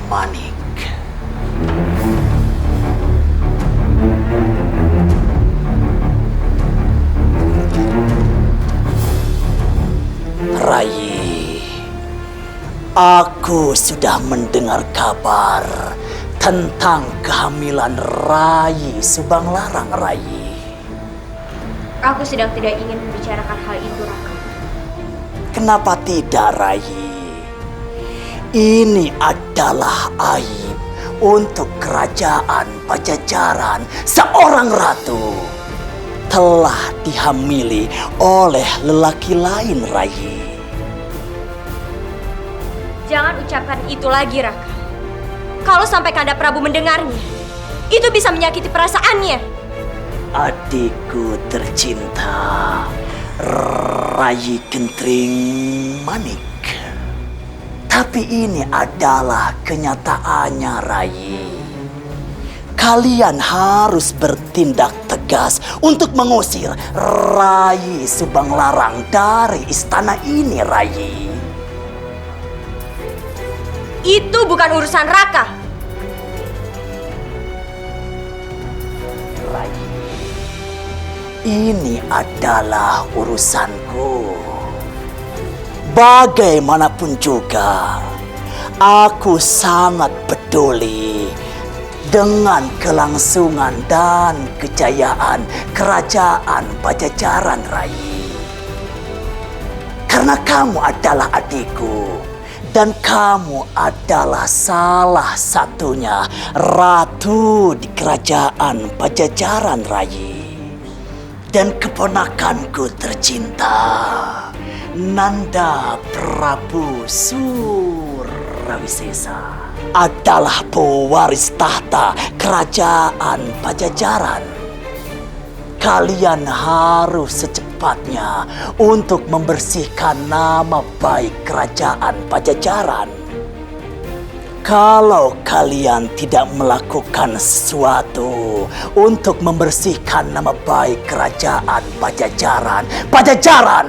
Manik. Rai, aku sudah mendengar kabar tentang kehamilan Rai Subanglarang, Rai. Aku sedang tidak ingin membicarakan hal itu, Raka. Kenapa tidak, Rai? Ini adalah aib untuk kerajaan Pajajaran. Seorang ratu telah dihamili oleh lelaki lain, Rai. Jangan ucapkan itu lagi, Raka. Kalau sampai Kanda Prabu mendengarnya, itu bisa menyakiti perasaannya. Adikku tercinta, Rai Kentring Manik. Tapi ini adalah kenyataannya, Rai. Kalian harus bertindak tegas untuk mengusir Rai Subanglarang dari istana ini, Rai. Itu bukan urusan Raka. Rai, ini adalah urusanku. Bagaimanapun juga, aku sangat peduli dengan kelangsungan dan kejayaan kerajaan Pajajaran, Rai. Karena kamu adalah adikku. Dan kamu adalah salah satunya ratu di kerajaan Pajajaran, Rai. Dan keponakanku tercinta, Nanda Prabu Surawisesa, adalah pewaris tahta kerajaan Pajajaran. Kalian harus secepatnya untuk membersihkan nama baik kerajaan Pajajaran. Kalau kalian tidak melakukan sesuatu untuk membersihkan nama baik kerajaan Pajajaran, Pajajaran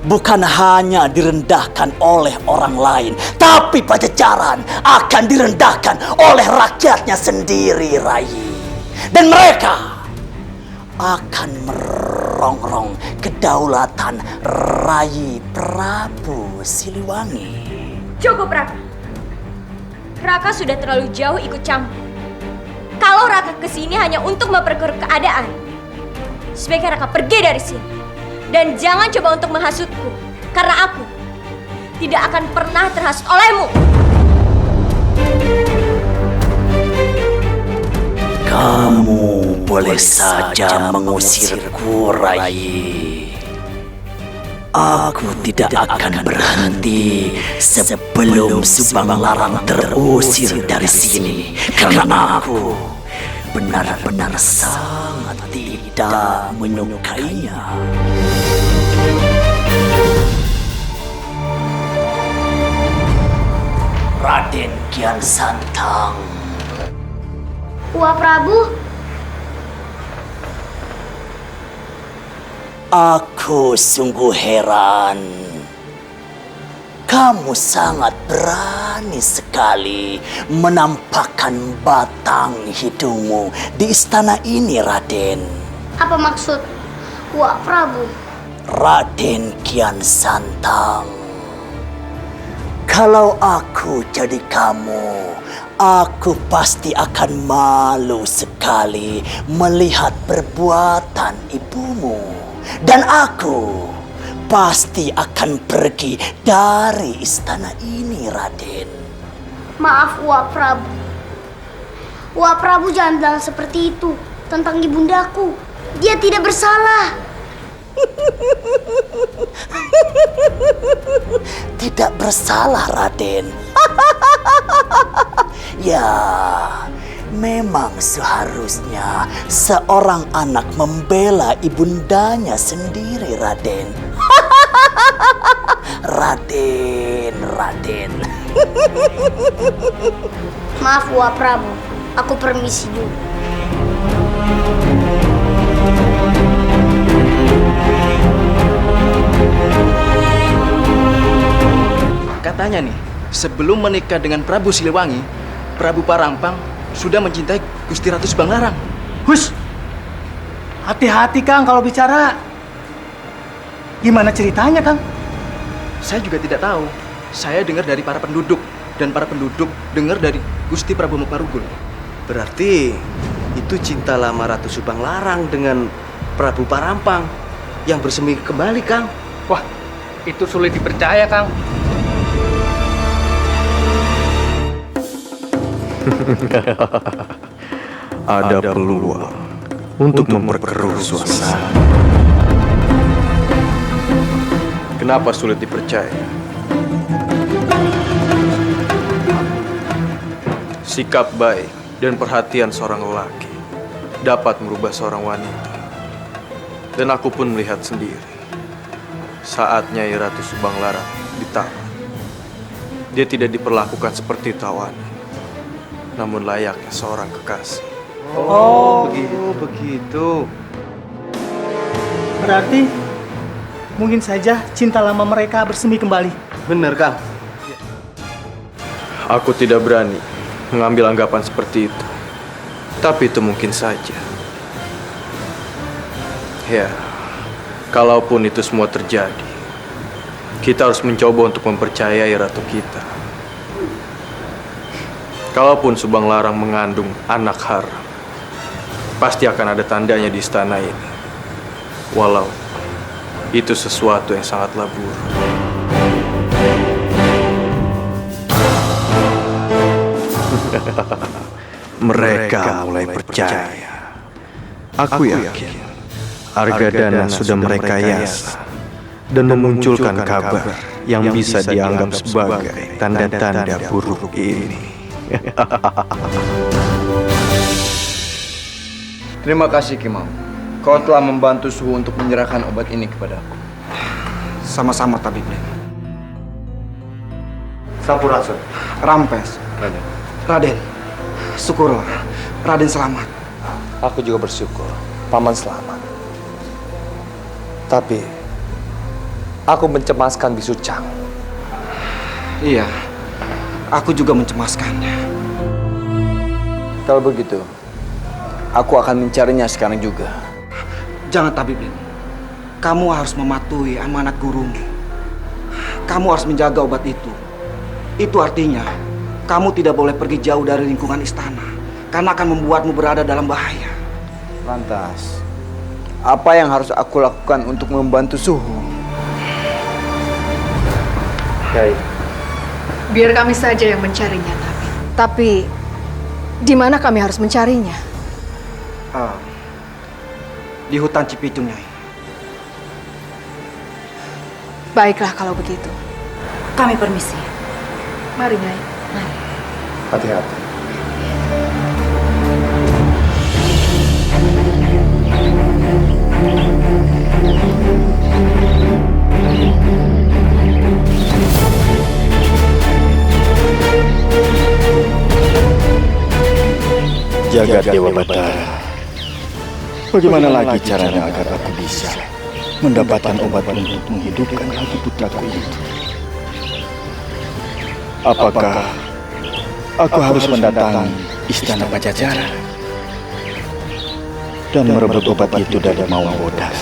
bukan hanya direndahkan oleh orang lain, tapi Pajajaran akan direndahkan oleh rakyatnya sendiri, Rai. Dan mereka akan merongrong kedaulatan Rai Prabu Siliwangi. Cukup, Raka. Raka sudah terlalu jauh ikut campur. Kalau Raka kesini hanya untuk memperkeruh keadaan, sebaiknya Raka pergi dari sini. Dan jangan coba untuk menghasutku, karena aku tidak akan pernah terhasut olehmu. Kamu boleh saja mengusirku, Rai. Aku tidak akan berhenti sebelum Subanglarang terusir dari sini. Karena aku benar-benar sangat tidak menyukainya. Raden Kian Santang. Wah, Prabu. Aku sungguh heran. Kamu sangat berani sekali menampakkan batang hidungmu di istana ini, Raden. Apa maksud Wah, Prabu? Raden Kian Santang. Kalau aku jadi kamu, aku pasti akan malu sekali melihat perbuatan ibumu. Dan aku pasti akan pergi dari istana ini, Raden. Maaf, Wah Prabu. Wah Prabu jangan bilang seperti itu tentang ibundaku. Dia tidak bersalah. Tidak bersalah, Raden. Ya, memang seharusnya seorang anak membela ibundanya sendiri, Raden. Raden. Maaf, Wah Prabu. Aku permisi dulu. Katanya nih, sebelum menikah dengan Prabu Siliwangi, Prabu Parampang sudah mencintai Gusti Ratu Subanglarang. Hush! Hati-hati Kang kalau bicara. Gimana ceritanya Kang? Saya juga tidak tahu. Saya dengar dari para penduduk, dan para penduduk dengar dari Gusti Prabu Mukmarugul. Berarti itu cinta lama Ratu Subanglarang dengan Prabu Parampang yang bersemi kembali, Kang. Wah, itu sulit dipercaya Kang. Ada peluang untuk memperkeruh suasana. Kenapa sulit dipercaya? Sikap baik dan perhatian seorang lelaki dapat merubah seorang wanita. Dan aku pun melihat sendiri saat Nyai Ratu Subanglarang ditahan. Dia tidak diperlakukan seperti tawanan, namun layaknya seorang kekasih. Oh, begitu. Berarti mungkin saja cinta lama mereka bersemi kembali. Bener, Kang. Aku tidak berani mengambil anggapan seperti itu. Tapi itu mungkin saja. Ya, kalaupun itu semua terjadi, kita harus mencoba untuk mempercayai ratu kita. Kalaupun Subanglarang mengandung anak haram, pasti akan ada tandanya di istana ini. Walau itu sesuatu yang sangatlah buruk. Mereka mulai percaya. Aku yakin Argadana sudah merekayasa dan memunculkan kabar yang bisa dianggap sebagai tanda-tanda buruk ini. Terima kasih, Kimau. Kau telah membantu Suhu untuk menyerahkan obat ini kepadaku. Sama-sama, Tabib Len. Sampurasun. Rampes. Raden, syukurlah. Raden selamat. Aku juga bersyukur Paman selamat. Tapi aku mencemaskan Bisu Chang. Iya, aku juga mencemaskannya. Kalau begitu, aku akan mencarinya sekarang juga. Jangan, Tabib Len. Kamu harus mematuhi amanat gurumu. Kamu harus menjaga obat itu. Itu artinya kamu tidak boleh pergi jauh dari lingkungan istana, karena akan membuatmu berada dalam bahaya. Lantas, apa yang harus aku lakukan untuk membantu Suhu? Kiai, Biar kami saja yang mencarinya, tapi di mana kami harus mencarinya? Di hutan Cipicung, Nyai. Baiklah kalau begitu. Kami permisi. Mari, Nyai. hati-hati. Jagat Dewa Batara, bagaimana lagi caranya agar aku bisa mendapatkan obat untuk menghidupkan lagi putraku itu? Apakah aku harus mendatangi istana Pajajaran dan merebut obat itu dari Mawang Bodas?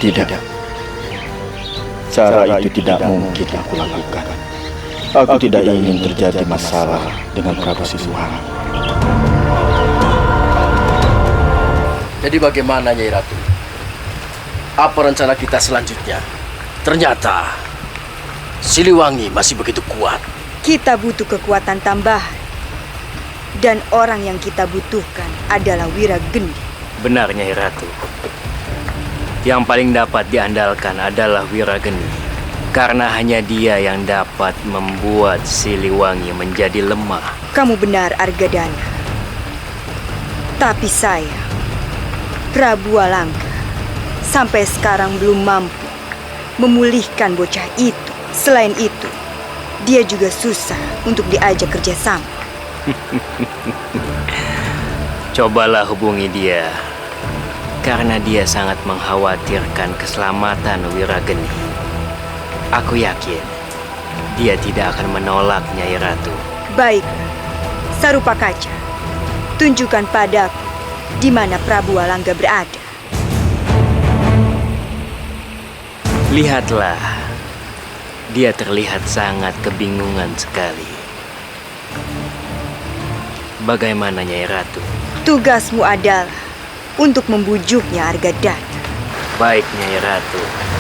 Tidak, cara itu tidak mungkin aku lakukan. Aku tidak ingin terjadi masalah dengan Prabu Siliwangi. Jadi bagaimana, Nyai Ratu? Apa rencana kita selanjutnya? Ternyata Siliwangi masih begitu kuat. Kita butuh kekuatan tambahan. Dan orang yang kita butuhkan adalah Wirageni. Benar, Nyai Ratu. Yang paling dapat diandalkan adalah Wirageni. Karena hanya dia yang dapat membuat Siliwangi menjadi lemah. Kamu benar, Argadana. Tapi saya, Prabu Alangka, sampai sekarang belum mampu memulihkan bocah itu. Selain itu, dia juga susah untuk diajak kerjasama. Cobalah hubungi dia. Karena dia sangat mengkhawatirkan keselamatan Wirageni. Aku yakin dia tidak akan menolak, Nyai Ratu. Baik, Sarupa Kaca, tunjukkan padaku di mana Prabu Walangga berada. Lihatlah, dia terlihat sangat kebingungan sekali. Bagaimana, Nyai Ratu? Tugasmu adalah untuk membujuknya Argadana. Baik, Nyai Ratu.